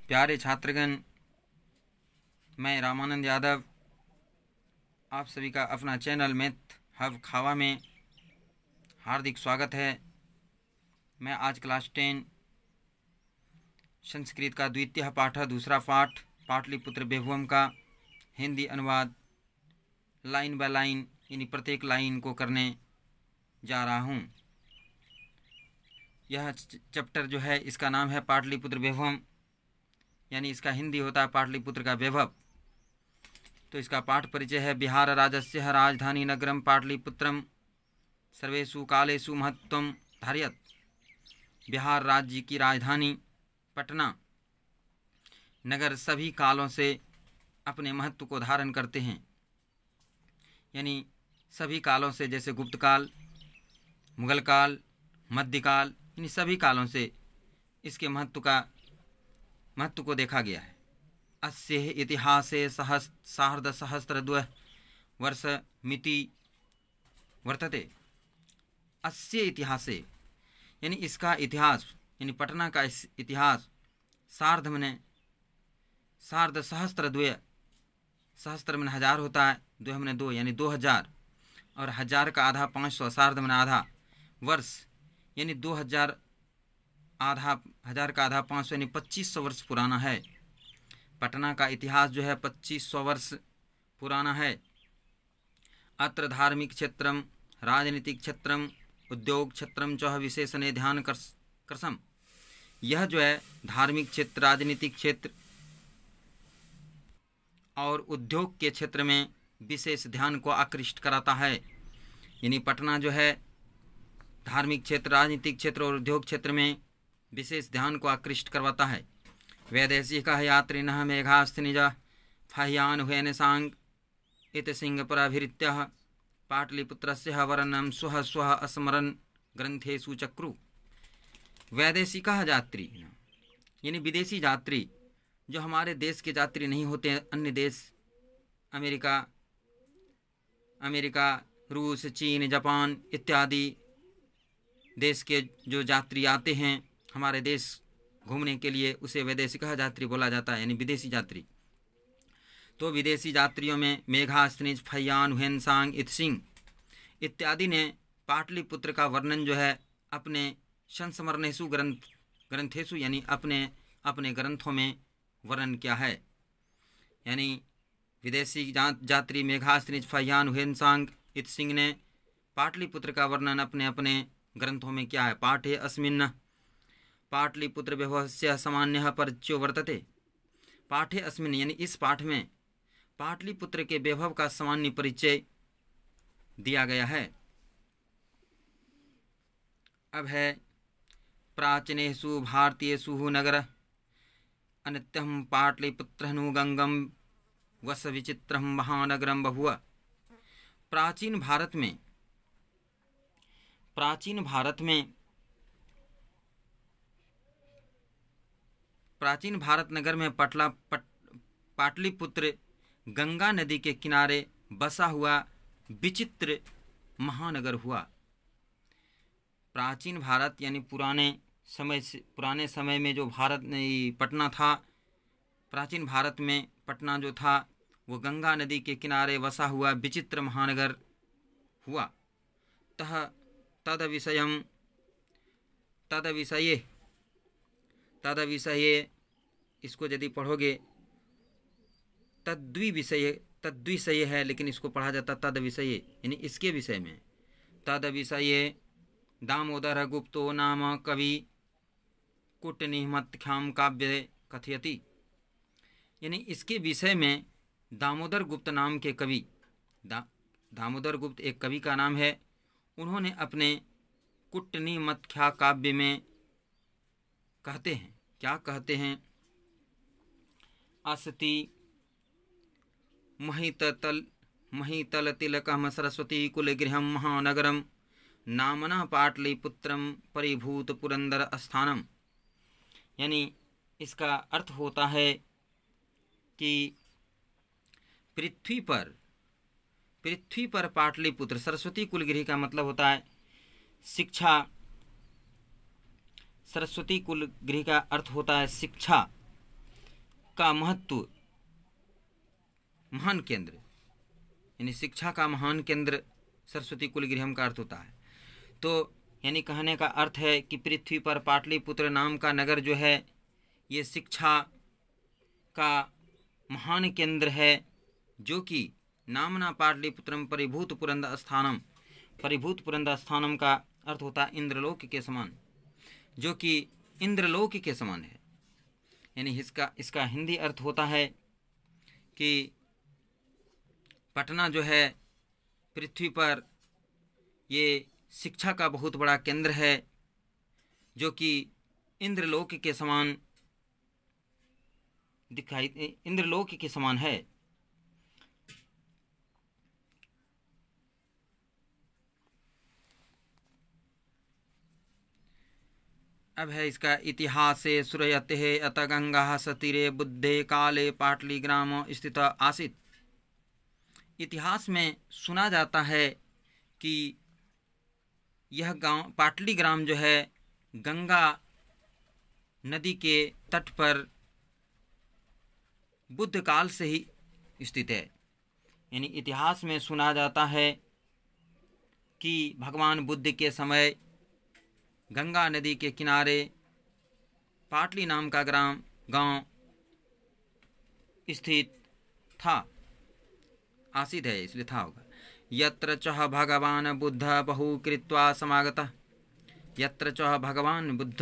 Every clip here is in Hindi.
प्यारे छात्रगण, मैं रामानंद यादव आप सभी का अपना चैनल मैथ हब खावा में हार्दिक स्वागत है। मैं आज क्लास 10 संस्कृत का द्वितीय पाठ दूसरा पाठ पाटलिपुत्र वैभवम का हिंदी अनुवाद लाइन बाय लाइन यानी प्रत्येक लाइन को करने जा रहा हूँ। यह चैप्टर जो है इसका नाम है पाटलिपुत्र वैभवम, यानी इसका हिंदी होता है पाटलिपुत्र का वैभव। तो इसका पाठ परिचय है। बिहार राज्यस्य राजधानी नगरम पाटलिपुत्रम सर्वेषु कालेषु महत्वम धारयत। बिहार राज्य की राजधानी पटना नगर सभी कालों से अपने महत्व को धारण करते हैं, यानी सभी कालों से, जैसे गुप्त काल, मुगल काल, मध्यकाल, इन सभी कालों से इसके महत्व को देखा गया है। अस्य इतिहासे सार्धसहस्रद्वय वर्ष मिति वर्तते। अस्य इतिहासे यानी इसका इतिहास, यानी पटना का इतिहास, सार्ध मने सार्धसहस्रद्वय, सहस्त्र में हजार होता है, द्वय मने दो यानी 2000, और हजार का आधा 500, सार्ध मने आधा, वर्ष यानी 2000, आधा हजार का आधा 500 यानी 2500 वर्ष पुराना है। पटना का इतिहास जो है 2500 वर्ष पुराना है। अत्र धार्मिक क्षेत्रम, राजनीतिक क्षेत्रम, उद्योग क्षेत्रम च विशेषणे ध्यान करसम। यह जो है धार्मिक क्षेत्र, राजनीतिक क्षेत्र और उद्योग के क्षेत्र में विशेष ध्यान को आकृष्ट कराता है। यानी पटना जो है धार्मिक क्षेत्र, राजनीतिक क्षेत्र और उद्योग क्षेत्र में विशेष ध्यान को आकृष्ट करवाता है। वैदेशिकः यात्रिणः मेघास्थिनिज फाह्यान् हुएन सांग इत सिंहपुराभिरित्यः पाटलिपुत्रस्य वर्णनं स्वः स्वः अस्मरन् ग्रंथेषु चक्रु। वैदेशिकः यात्री यानी विदेशी यात्री, जो हमारे देश के यात्री नहीं होते, अन्य देश अमेरिका, रूस, चीन, जापान इत्यादि देश के जो यात्री आते हैं हमारे देश घूमने के लिए, उसे वैदेशिक यात्री बोला जाता है, यानी विदेशी यात्री। तो विदेशी यात्रियों में मेघास्थिनिज, फैयान, हुएनसांग, इत्सिंग इत्यादि ने पाटलिपुत्र का वर्णन जो है अपने संस्मरणेषु ग्रंथेषु यानी अपने ग्रंथों में वर्णन किया है। यानी विदेशी यात्री मेघास्थिनिज, फैयान, हुएनसांग, इत्सिंग ने पाटलिपुत्र का वर्णन अपने ग्रंथों में किया है। पाठे अस्मिन् पाटलिपुत्र वैभवस्य सामान्यः परिचयो वर्तते। पाठे अस्मिन् यानी इस पाठ में पाटलिपुत्र के वैभव का सामान्य परिचय दिया गया है। अब है प्राचीनेषु भारतीयेषु नगर अनित्यं पाटलिपुत्रनुगंगम वस विचित्रं महानगरं बभूव। प्राचीन भारत नगर में पाटलिपुत्र गंगा नदी के किनारे बसा हुआ विचित्र महानगर हुआ। प्राचीन भारत यानी पुराने समय में जो पटना था, प्राचीन भारत में पटना जो था वो गंगा नदी के किनारे बसा हुआ विचित्र महानगर हुआ। तदविषये इसको यदि पढ़ोगे तद्विषय है, लेकिन इसको पढ़ा जाता तदविषये यानी इसके विषय में। तदविषये दामोदर गुप्तो नाम कवि कूटनिमत्ख्याम काव्य कथयति। यानी इसके विषय में दामोदर गुप्त नाम के कवि, दामोदर गुप्त एक कवि का नाम है, उन्होंने अपने कूटनिमत्ख्या काव्य में कहते हैं, क्या कहते हैं? अस्ति महितल तिलकम सरस्वती कुलगृहम महानगरम नामना पाटलिपुत्रम परिभूत पुरंदर स्थानम। यानी इसका अर्थ होता है कि पृथ्वी पर पाटलिपुत्र, सरस्वती कुलगृह का मतलब होता है शिक्षा, सरस्वती कुल गृह का अर्थ होता है शिक्षा। का महत्व, महान केंद्र, यानी शिक्षा का महान केंद्र सरस्वती कुलगृहम का अर्थ होता है। तो यानी कहने का अर्थ है कि पृथ्वी पर पाटलिपुत्र नाम का नगर जो है ये शिक्षा का महान केंद्र है, जो कि नामना पाटलिपुत्रम परिभूत पुरंद स्थानम, परिभूत पुरंद स्थानम का अर्थ होता है इंद्रलोक के समान, जो कि इंद्रलोक के समान है। यानी इसका हिंदी अर्थ होता है कि पटना जो है पृथ्वी पर ये शिक्षा का बहुत बड़ा केंद्र है, जो कि इंद्रलोक के समान दिखाई, इंद्रलोक के समान है। अब है इसका इतिहासे श्रूयते अत गंगा सतीरे बुद्धे काले पाटलीग्राम स्थित आसीत्। इतिहास में सुना जाता है कि यह गांव पाटलीग्राम जो है गंगा नदी के तट पर बुद्ध काल से ही स्थित है। यानी इतिहास में सुना जाता है कि भगवान बुद्ध के समय गंगा नदी के किनारे पाटली नाम का गांव स्थित था, आसीत है इसलिए था होगा। यत्र चह भगवान बुद्ध बहु कृत्वा समागतः, यत्र चह भगवान बुद्ध,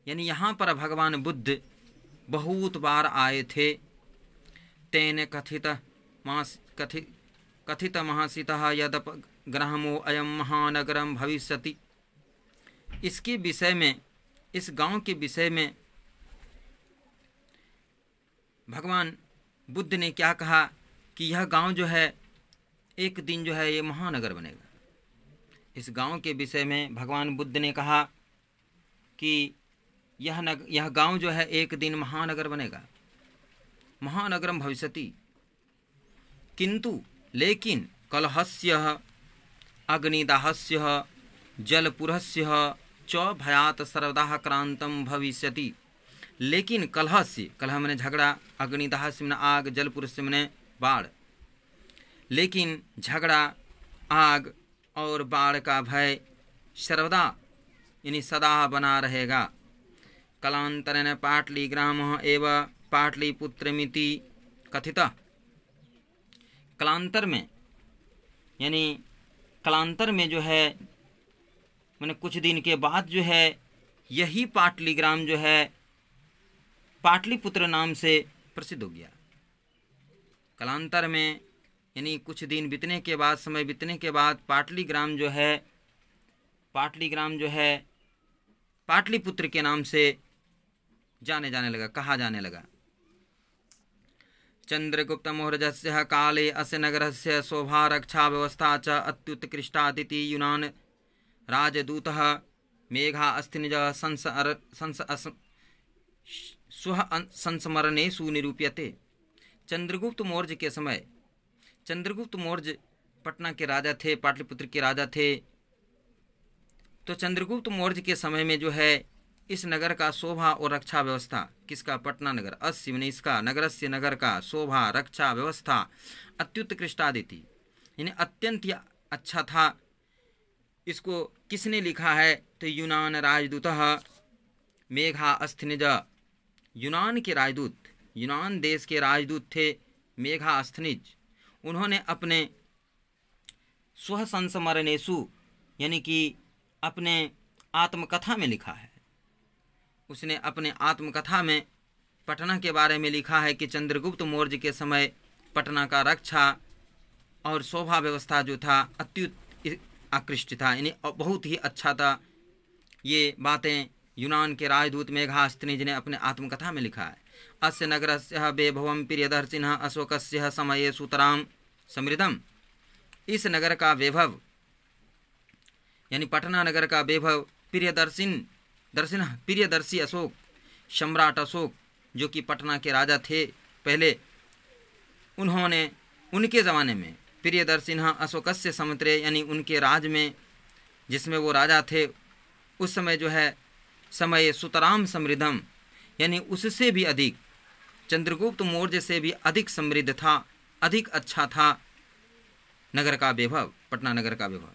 यानी यहाँ पर भगवान बुद्ध बहुत बार आए थे। तेन कथित महासितः यदप ग्रामो अयम महानगरम भविष्यति। इसके विषय में, इस गांव के विषय में भगवान बुद्ध ने क्या कहा कि यह गांव जो है एक दिन जो है ये महानगर बनेगा। इस गांव के विषय में भगवान बुद्ध ने कहा कि यह गांव जो है एक दिन महानगर बनेगा, महानगरम भविष्यति। किंतु लेकिन कलहस्य अग्निदाहस्य जलपुरस्य च भयात सर्वदा क्रांतम भविष्यति। लेकिन कलह से, कलह मैंने झगड़ा, अग्निदाह से मैंने आग, जलपुर से मैंने बाढ़, लेकिन झगड़ा, आग और बाढ़ का भय सर्वदा यानी सदा बना रहेगा। कलांतरेण पाटलीग्रामः एव पाटलिपुत्रमिति कथितः। कलांतर में, यानी कलांतर में जो है मैंने कुछ दिन के बाद जो है यही पाटलीग्राम जो है पाटलिपुत्र नाम से प्रसिद्ध हो गया। कलांतर में यानी कुछ दिन बीतने के बाद, समय बीतने के बाद पाटलीग्राम जो है पाटलिपुत्र के नाम से जाने लगा, कहा जाने लगा। चंद्रगुप्त मौर्यस्य काले अस्य नगरस्य शोभा रक्षा व्यवस्था च अत्युत्कृष्टादिति यूनान राजदूतः मेघास्थिनिज संस्मरणेषु निरूप्यते। चंद्रगुप्त मौर्य के समय, चंद्रगुप्त मौर्य पटना के राजा थे, पाटलिपुत्र के राजा थे। तो चंद्रगुप्त मौर्य के समय में जो है इस नगर का शोभा और रक्षा व्यवस्था, किसका? पटना नगर, अस्य मैंने इसका, नगरस्य नगर का शोभा रक्षा व्यवस्था अत्युत्कृष्टादिति, यानी अत्यंत ही अच्छा था। इसको किसने लिखा है? तो यूनान राजदूतः मेघा अस्थिनिज, यूनान के राजदूत, यूनान देश के राजदूत थे मेघा अस्थिनिज। उन्होंने अपने स्व संस्मरणेषु यानी कि अपने आत्मकथा में लिखा है। उसने अपने आत्मकथा में पटना के बारे में लिखा है कि चंद्रगुप्त मौर्य के समय पटना का रक्षा और शोभा व्यवस्था जो था अत्युत आकृष्ट था, यानी बहुत ही अच्छा था। ये बातें यूनान के राजदूत मेघास्थिनिज ने अपने आत्मकथा में लिखा है। अस्य नगरस्य वैभवं प्रियदर्शिनः अशोकस्य समये सुतरां समृद्धम। इस नगर का वैभव यानी पटना नगर का वैभव प्रियदर्शी अशोक, सम्राट अशोक जो कि पटना के राजा थे पहले, उन्होंने उनके ज़माने में प्रियदर्शिनः अशोकस्य समत्रे यानी उनके राज में जिसमें वो राजा थे उस समय जो है समय सुतराम समृद्धम यानी उससे भी अधिक चंद्रगुप्त मौर्य से भी अधिक समृद्ध था, अधिक अच्छा था नगर का वैभव, पटना नगर का वैभव।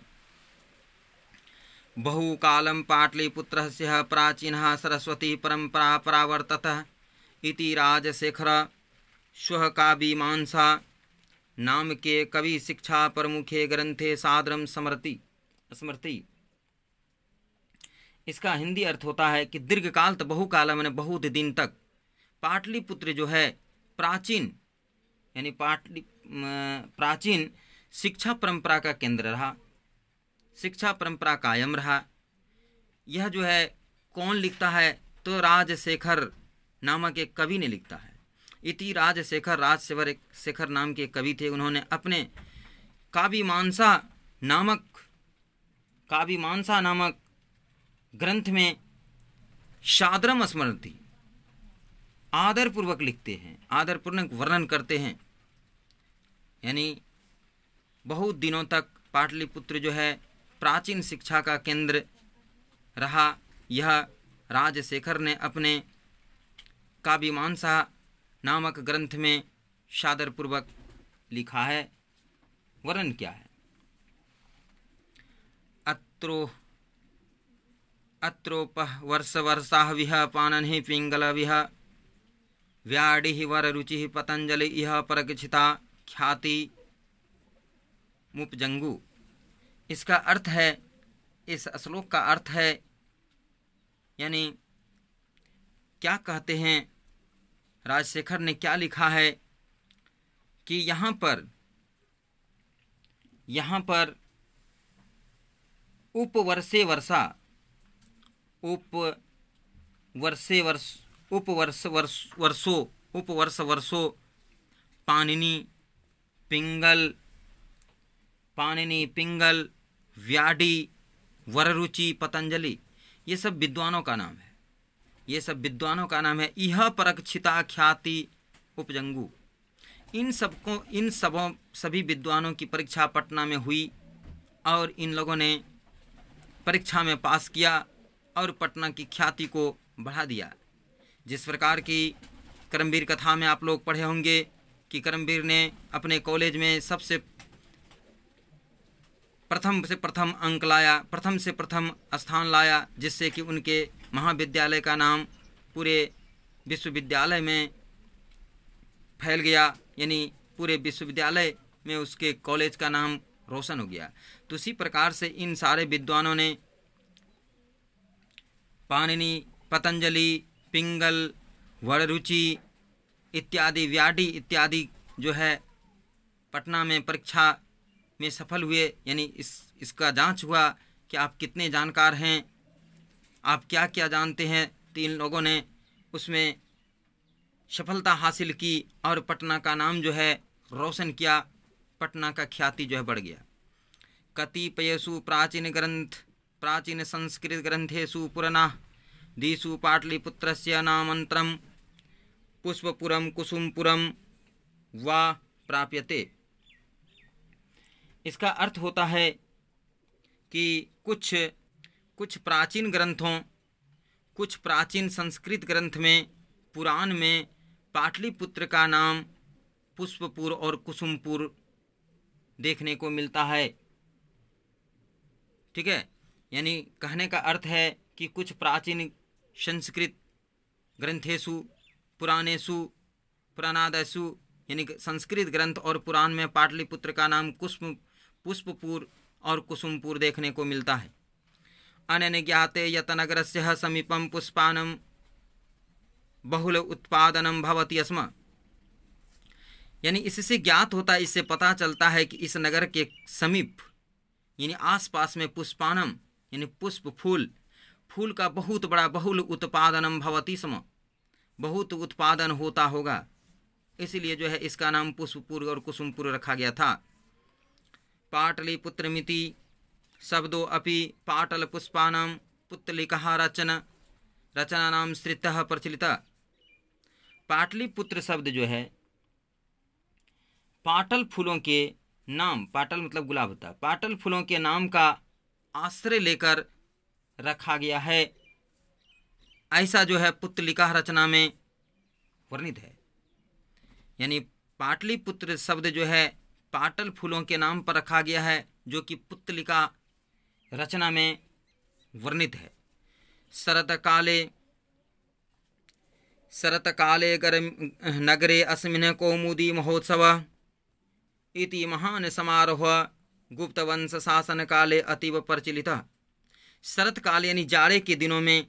बहुकालं पाटलिपुत्रस्य प्राचीनः सरस्वती परंपरा परावर्ततः इति राजशेखर श्वः काव्यमीमांसा नाम के कवि शिक्षा प्रमुखे ग्रंथे सादरम स्मरति। इसका हिंदी अर्थ होता है कि दीर्घकाल तो बहुकाल मैंने बहुत दिन तक पाटलिपुत्र जो है प्राचीन यानी प्राचीन शिक्षा परंपरा का केंद्र रहा, शिक्षा परंपरा कायम रहा। यह जो है कौन लिखता है तो राजशेखर नामक एक कवि ने लिखता है। इति राजशेखर नाम के कवि थे। उन्होंने अपने काव्यमीमांसा नामक ग्रंथ में सादरम स्मरति आदरपूर्वक लिखते हैं, आदरपूर्वक वर्णन करते हैं। यानी बहुत दिनों तक पाटलिपुत्र जो है प्राचीन शिक्षा का केंद्र रहा। यह राजशेखर ने अपने काव्यमीमांसा नामक ग्रंथ में सादरपूर्वक लिखा है। वर्णन क्या है? अत्रोपवर्षवर्षाः विह पाणिनिः पिंगलविह व्याडिः वररुचिः पतंजलि इह परगच्छिता ख्याति मुपजंगु। इसका अर्थ है, इस श्लोक का अर्थ है, यानी क्या कहते हैं राजशेखर ने क्या लिखा है कि यहाँ पर उपवर्षो पाणिनि पिंगल व्याडी वररुचि पतंजलि, ये सब विद्वानों का नाम है, ये सब विद्वानों का नाम है। इह परगच्छिता ख्याति उपजंगु। इन सभी विद्वानों की परीक्षा पटना में हुई और इन लोगों ने परीक्षा में पास किया और पटना की ख्याति को बढ़ा दिया। जिस प्रकार की करमवीर कथा में आप लोग पढ़े होंगे कि करमवीर ने अपने कॉलेज में सबसे प्रथम अंक लाया, प्रथम से प्रथम स्थान लाया, जिससे कि उनके महाविद्यालय का नाम पूरे विश्वविद्यालय में फैल गया, यानी पूरे विश्वविद्यालय में उसके कॉलेज का नाम रोशन हो गया। तो इसी प्रकार से इन सारे विद्वानों ने पाणिनि, पतंजलि, पिंगल, वररुचि इत्यादि, व्याडी इत्यादि जो है पटना में परीक्षा में सफल हुए। यानी इसका जांच हुआ कि आप कितने जानकार हैं, आप क्या क्या जानते हैं। तो इन लोगों ने उसमें सफलता हासिल की और पटना का नाम जो है रोशन किया, पटना का ख्याति जो है बढ़ गया। कतिपयेषु प्राचीन संस्कृत ग्रंथेषु पुराणादिषु पाटलिपुत्रस्य नामान्तरं पुष्पपुरं कुसुमपुरं वा प्राप्यते। इसका अर्थ होता है कि कुछ प्राचीन ग्रंथों, कुछ प्राचीन संस्कृत ग्रंथ में, पुराण में पाटलिपुत्र का नाम पुष्पपुर और कुसुमपुर देखने को मिलता है। ठीक है, यानी कहने का अर्थ है कि कुछ प्राचीन संस्कृत ग्रंथेषु पुराणादिषु यानी संस्कृत ग्रंथ और पुराण में पाटलिपुत्र का नाम पुष्पपुर और कुसुमपुर देखने को मिलता है। अनेन ज्ञाते यत नगरस्य समीपं पुष्पानं बहुल उत्पादनं भवति स्म। यानी इससे ज्ञात होता है, इससे पता चलता है कि इस नगर के समीप यानी आसपास में पुष्पानम यानी पुष्प फूल का बहुत बड़ा बहुल उत्पादनम भवति स्म, बहुत उत्पादन होता होगा, इसलिए जो है इसका नाम पुष्पपुर और कुसुमपुर रखा गया था। पाटलिपुत्रमिति शब्दो अपि पाटल पुष्पानां पुत्तलिकः रचनानां श्रितः प्रचलिता। पाटलिपुत्र शब्द जो है पाटल फूलों के नाम, पाटल मतलब गुलाब होता है, पाटल फूलों के नाम का आश्रय लेकर रखा गया है, ऐसा जो है पुत्तलिका रचना में वर्णित है। यानी पाटलिपुत्र शब्द जो है पाटल फूलों के नाम पर रखा गया है, जो कि पुत्तलिका रचना में वर्णित है। शरतकाले नगरे अस्मिन् कौमुदी महोत्सव इति महान समारोह गुप्तवंश शासन काले अतीव प्रचलित। शरत काल यानी जाड़े के दिनों में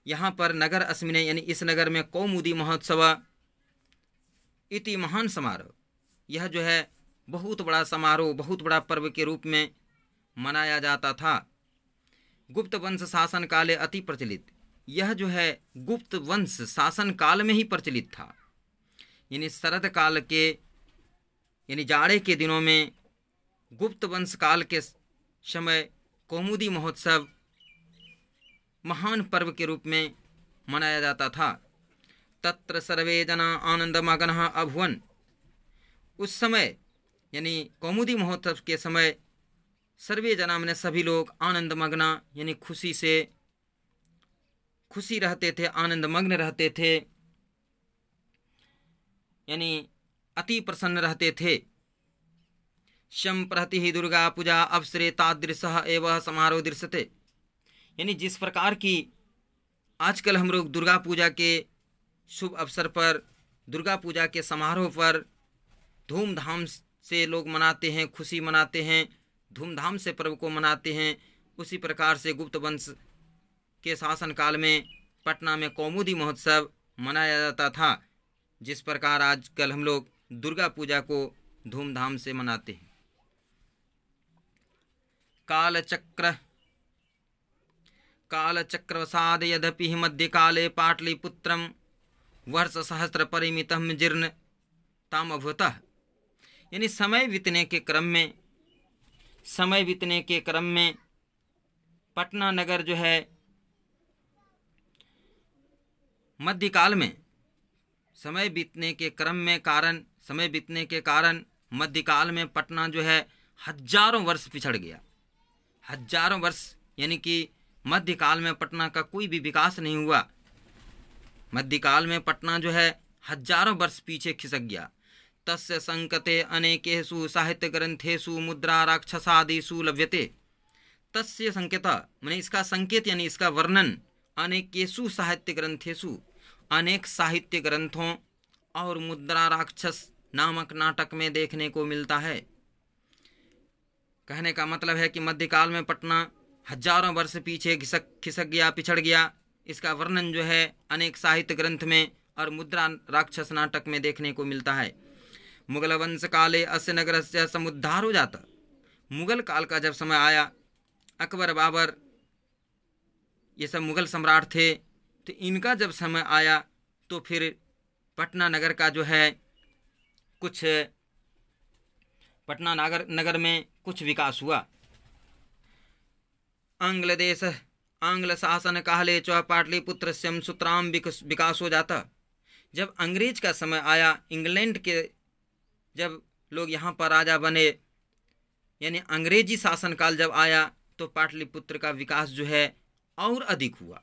यहाँ पर नगर अस्मिन् यानी इस नगर में कौमुदी महोत्सव इति महान समारोह, यह जो है बहुत बड़ा समारोह, बहुत बड़ा पर्व के रूप में मनाया जाता था। गुप्त वंश शासन काले अति प्रचलित, यह जो है गुप्त वंश शासन काल में ही प्रचलित था। यानी शरद काल के यानी जाड़े के दिनों में गुप्त वंश काल के समय कौमुदी महोत्सव महान पर्व के रूप में मनाया जाता था। तत्र सर्वे जना आनंदमग्नः अभुवन, उस समय यानी कौमुदी महोत्सव के समय सर्वे जना में सभी लोग आनंदमग्न यानी खुशी रहते थे, आनंदमग्न रहते थे, यानी अति प्रसन्न रहते थे। सम्प्रति ही दुर्गा पूजा अवसरे तादृशः एवं समारोह दृश्यते, यानी जिस प्रकार की आजकल हम लोग दुर्गा पूजा के शुभ अवसर पर, दुर्गा पूजा के समारोह पर धूमधाम से लोग मनाते हैं, खुशी मनाते हैं, धूमधाम से पर्व को मनाते हैं, उसी प्रकार से गुप्त वंश के शासन काल में पटना में कौमुदी महोत्सव मनाया जाता था। जिस प्रकार आजकल हम लोग दुर्गा पूजा को धूमधाम से मनाते हैं। कालचक्रवसाद यद्यपि मध्यकाले पाटलिपुत्रं वर्षसहस्र परिमितं जीर्ण तामभूतः, यानी समय बीतने के क्रम में पटना नगर जो है मध्यकाल में समय बीतने के कारण मध्यकाल में पटना जो है हजारों वर्ष पिछड़ गया। हजारों वर्ष यानी कि मध्यकाल में पटना का कोई भी विकास नहीं हुआ। मध्यकाल में पटना जो है हजारों वर्ष पीछे खिसक गया। तस्य संकते अनेकेषु साहित्य ग्रंथेषु मुद्रा राक्षसादिषु लभ्यते। तस्य संकेत माने इसका संकेत यानी इसका वर्णन अनेकेषु साहित्य ग्रंथेषु अनेक साहित्य ग्रंथों और मुद्रा राक्षस नामक नाटक में देखने को मिलता है। कहने का मतलब है कि मध्यकाल में पटना हजारों वर्ष पीछे खिसक गया, पिछड़ गया। इसका वर्णन जो है अनेक साहित्य ग्रंथ में और मुद्रा राक्षस नाटक में देखने को मिलता है। मुगल वंश काले अस्य नगरस्य समुद्धारो जाता। मुगल काल का जब समय आया, अकबर बाबर ये सब मुगल सम्राट थे, तो इनका जब समय आया तो फिर पटना नगर का जो है कुछ पटना नगर में कुछ विकास हुआ। आंग्ल शासन काले च पाटलिपुत्रस्य सुतराम विकास हो जाता। जब अंग्रेज का समय आया, इंग्लैंड के जब लोग यहाँ पर राजा बने, यानी अंग्रेजी शासनकाल जब आया, तो पाटलिपुत्र का विकास जो है और अधिक हुआ।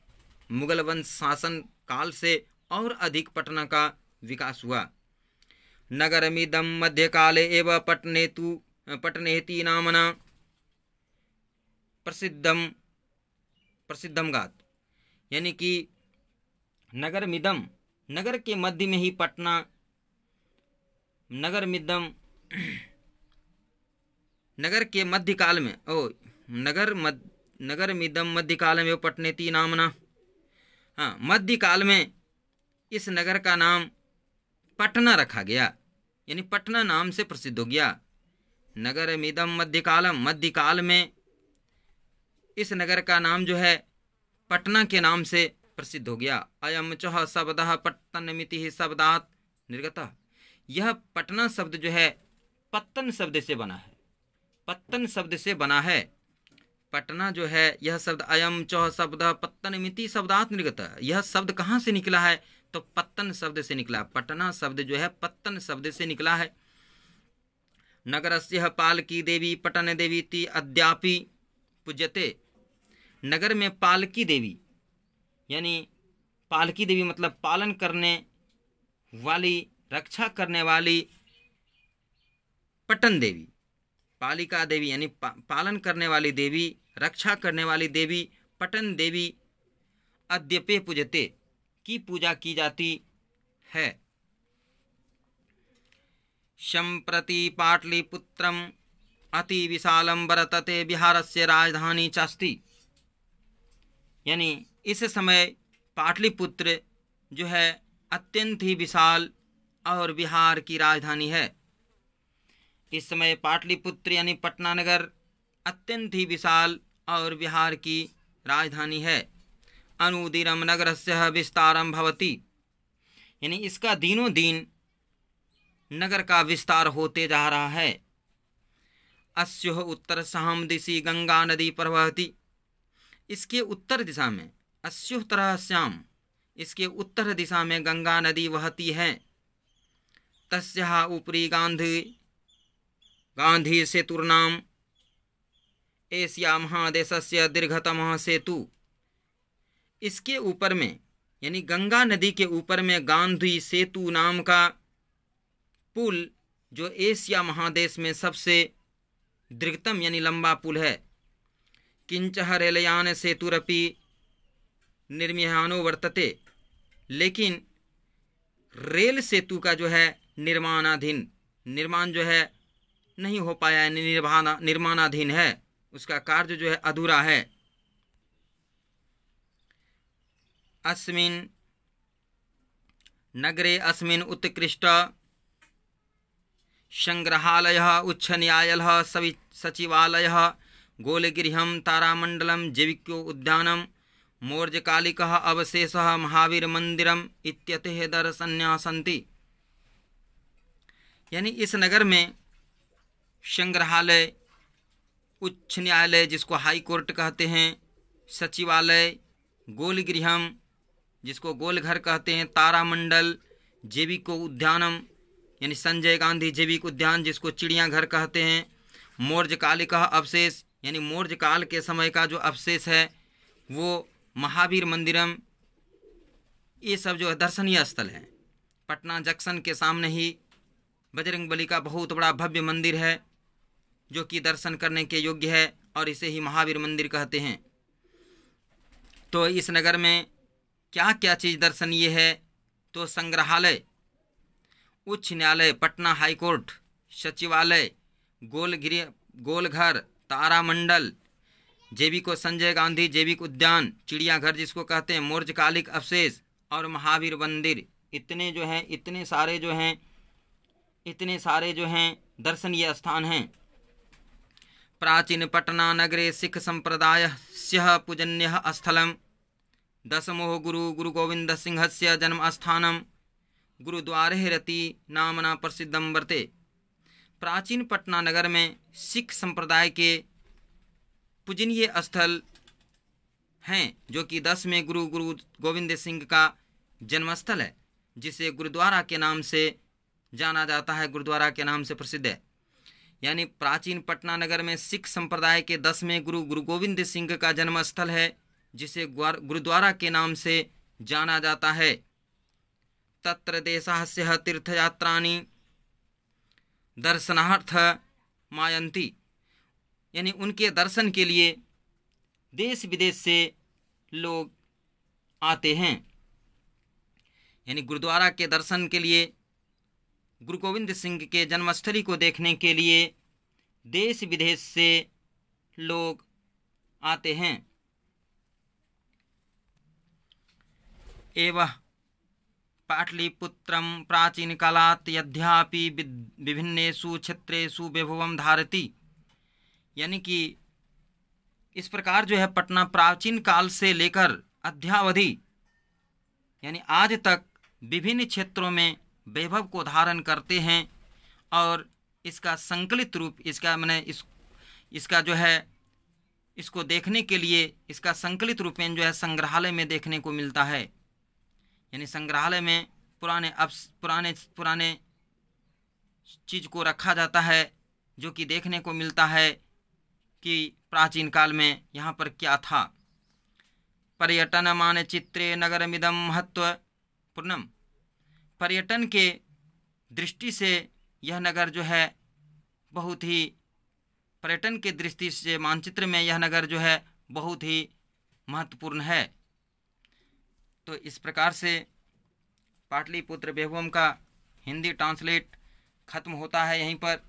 मुगल वंश शासन काल से और अधिक पटना का विकास हुआ। नगरमिदं मध्यकाले एव पटनेति नामना प्रसिद्धम गात, यानी कि नगरमिदं नगर के मध्य में ही पटना नगर के मध्यकाल में नगरमिदं मध्यकाल में पटनेति नामना, हाँ, मध्यकाल में इस नगर का नाम पटना रखा गया, यानी पटना नाम से प्रसिद्ध हो गया। नगरमिदं मध्यकालम, मध्यकाल में इस नगर का नाम जो है पटना के नाम से प्रसिद्ध हो गया। अयम चह शब्दः पट्टनमिति शब्दात् निर्गतः, यह पटना शब्द जो है पत्तन शब्द से बना है। पत्तन शब्द से बना है पटना जो है। यह शब्द अयम चह शब्द पत्तनमिति शब्दात् निर्गतः, यह शब्द कहाँ से निकला है? तो पत्तन शब्द से निकला। पटना शब्द जो है पत्तन शब्द से निकला है। नगरस्य पालकी देवी पटन देवीति अद्यापि पूज्यते। नगर में पालकी देवी, यानी पालकी देवी मतलब पालन करने वाली रक्षा करने वाली पटन देवी, पालिका देवी यानी पालन करने वाली देवी, रक्षा करने वाली देवी पटन देवी अद्यपे पूजते की पूजा की जाती है। सम्प्रति पाटलिपुत्रम अति विशालम वर्तते, बिहारस्य राजधानी चास्ति। यानी इस समय पाटलिपुत्र जो है अत्यंत ही विशाल और बिहार की राजधानी है। इस समय पाटलिपुत्र यानी पटना नगर अत्यंत ही विशाल और बिहार की राजधानी है। अनुदिनम नगरस्य विस्तारम भवति, यानी इसका दिनों दिन नगर का विस्तार होते जा रहा है। अस्योः उत्तरस्यां दिशि गंगा नदी प्रवहति, इसके उत्तर दिशा में, अस्योत्तरस्याम इसके उत्तर दिशा में गंगा नदी वहती है। तस्याः उपरि गांधी सेतुर्नाम, एशिया महादेशस्य दीर्घतमः सेतु। इसके ऊपर में यानी गंगा नदी के ऊपर में गांधी सेतु नाम का पुल जो एशिया महादेश में सबसे दीर्घतम यानी लंबा पुल है। किंचः रेलयान सेतुरपि निर्मीयमानो वर्तते, लेकिन रेल सेतु का जो है निर्माण जो है नहीं हो पाया है, निर्माणाधीन है, उसका कार्य जो है अधूरा है। अस्मिन् नगरे अस्मिन् उत्कृष्ट संग्रहालयः, उच्च न्यायालयः, सचिवालयः, गोलगिरिहं, तारामंडलम, जैविको उद्यानम, मौर्यकालिकः अवशेषः, महावीर मंदिरम इत्यतः दर्शन्याः सन्ति। यानी इस नगर में संग्रहालय, उच्च न्यायालय जिसको हाई कोर्ट कहते हैं, सचिवालय, गोलगृहम जिसको गोलघर कहते हैं, तारामंडल, जैविको उद्यानम यानी संजय गांधी जैविक उद्यान जिसको चिड़ियाघर कहते हैं, मौर्यकालिका अवशेष यानी मौर्य काल के समय का जो अवशेष है वो, महावीर मंदिरम, ये सब जो है दर्शनीय स्थल हैं। पटना जंक्शन के सामने ही बजरंगबली का बहुत बड़ा भव्य मंदिर है जो कि दर्शन करने के योग्य है और इसे ही महावीर मंदिर कहते हैं। तो इस नगर में क्या क्या चीज़ दर्शनीय है? तो संग्रहालय, उच्च न्यायालय पटना हाई कोर्ट, सचिवालय, गोलघर, तारामंडल, जैविको संजय गांधी जैविक उद्यान, चिड़ियाघर जिसको कहते हैं, मौर्यकालिक अवशेष और महावीर मंदिर, इतने सारे जो हैं दर्शनीय स्थान हैं। प्राचीन पटना नगरे सिख संप्रदायस्य पूजन्यः स्थलम, दशमो गुरु गोविंद सिंहस्य जन्मस्थानम, गुरुद्वारे रति नामना प्रसिद्धम वर्ते। प्राचीन पटना नगर में सिख संप्रदाय के पूजनीय स्थल हैं जो कि 10वें गुरु गोविंद सिंह का जन्मस्थल है, जिसे गुरुद्वारा के नाम से जाना जाता है, गुरुद्वारा के नाम से प्रसिद्ध है। यानी प्राचीन पटना नगर में सिख संप्रदाय के 10वें गुरु गोविंद सिंह का जन्मस्थल है, जिसे गुरुद्वारा के नाम से जाना जाता है। तत्र देशस्य तीर्थयात्राणि दर्शनार्थ मायन्ति, यानी उनके दर्शन के लिए देश विदेश से लोग आते हैं। यानी गुरुद्वारा के दर्शन के लिए, गुरु गोविंद सिंह के जन्मस्थली को देखने के लिए देश विदेश से लोग आते हैं। एवं पाटलिपुत्रम प्राचीन कालात् यद्यापि विभिन्नेषु क्षेत्रेषु वैभवं धारति, यानी कि इस प्रकार जो है पटना प्राचीन काल से लेकर अद्यावधि यानी आज तक विभिन्न क्षेत्रों में वैभव को धारण करते हैं और इसका संकलित रूप, इसका जो है इसको देखने के लिए इसका संकलित रूपेण जो है संग्रहालय में देखने को मिलता है। यानी संग्रहालय में पुराने चीज़ को रखा जाता है जो कि देखने को मिलता है कि प्राचीन काल में यहाँ पर क्या था। पर्यटन मानचित्रे नगरमिदं महत्वपूर्णम, पर्यटन के दृष्टि से यह नगर जो है बहुत ही, पर्यटन के दृष्टि से मानचित्र में यह नगर जो है बहुत ही महत्वपूर्ण है। तो इस प्रकार से पाटलिपुत्र वैभवम का हिंदी ट्रांसलेट खत्म होता है यहीं पर।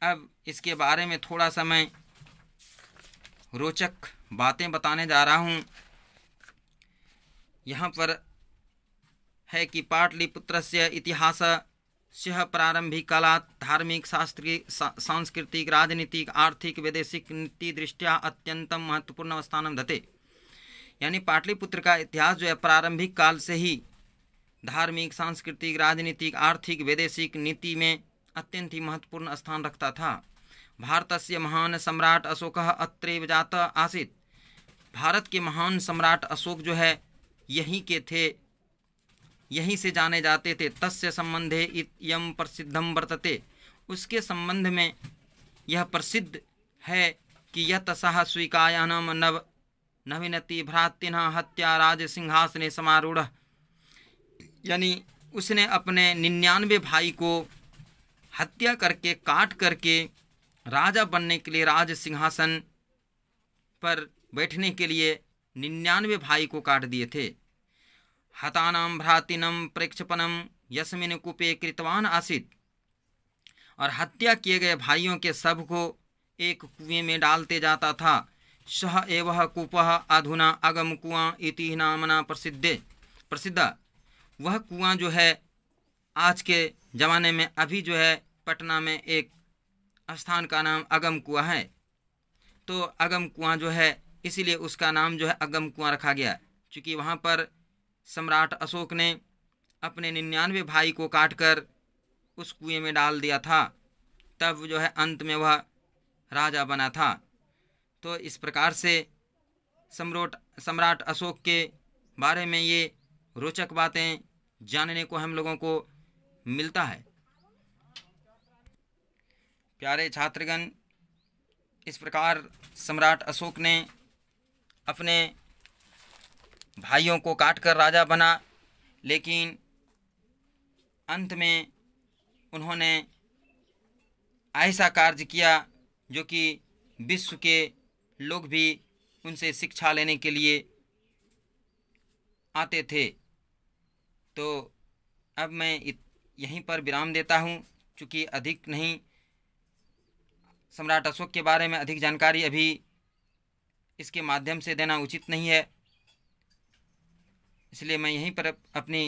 अब इसके बारे में थोड़ा सा मैं रोचक बातें बताने जा रहा हूँ। यहाँ पर है कि पाटलिपुत्रस्य इतिहासस्य प्रारंभिककालात् धार्मिक, शास्त्रीय, सांस्कृतिक, राजनीतिक, आर्थिक, वैदेशिक नीतिदृष्ट्या अत्यंतम महत्वपूर्ण स्थानं दत्ते। यानी पाटलिपुत्र का इतिहास जो है प्रारंभिक काल से ही धार्मिक, सांस्कृतिक, राजनीतिक, आर्थिक, वैदेशिक नीति में अत्यंत ही महत्वपूर्ण स्थान रखता था। भारतस्य महान सम्राट अशोकः अत्रैव जातः आसीत्। भारत के महान सम्राट अशोक जो है यहीं के थे, यहीं से जाने जाते थे। तस्य संबंधे इयं प्रसिद्धं वर्तते। उसके संबंध में यह प्रसिद्ध है कि यत सः स्वीकायानम नवीनति भ्रातृनः हत्या राज सिंहासने समारूढ़। यानी उसने अपने 99 भाई को हत्या करके, काट करके राजा बनने के लिए, राज सिंहासन पर बैठने के लिए 99 भाई को काट दिए थे। हतानां भ्रातृनं प्रेक्षपणं यस्मिन् कूपे कृतवान आसीत्। और हत्या किए गए भाइयों के सब को एक कुएं में डालते जाता था। सह एवं कूपः अधुना अगम कुआं इति नामना प्रसिद्ध। वह कुआं जो है आज के ज़माने में अभी जो है पटना में एक स्थान का नाम अगम कुआं है। तो अगम कुआं जो है इसीलिए उसका नाम जो है अगम कुआं रखा गया, क्योंकि वहाँ पर सम्राट अशोक ने अपने 99 भाई को काटकर उस कुएं में डाल दिया था। तब जो है अंत में वह राजा बना था। तो इस प्रकार से सम्राट अशोक के बारे में ये रोचक बातें जानने को हम लोगों को मिलता है। प्यारे छात्रगण, इस प्रकार सम्राट अशोक ने अपने भाइयों को काटकर राजा बना, लेकिन अंत में उन्होंने ऐसा कार्य किया जो कि विश्व के लोग भी उनसे शिक्षा लेने के लिए आते थे। तो अब मैं यहीं पर विराम देता हूँ, क्योंकि अधिक नहीं, सम्राट अशोक के बारे में अधिक जानकारी अभी इसके माध्यम से देना उचित नहीं है। इसलिए मैं यहीं पर अपनी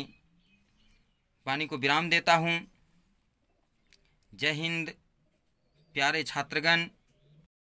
वाणी को विराम देता हूँ। जय हिंद प्यारे छात्रगण।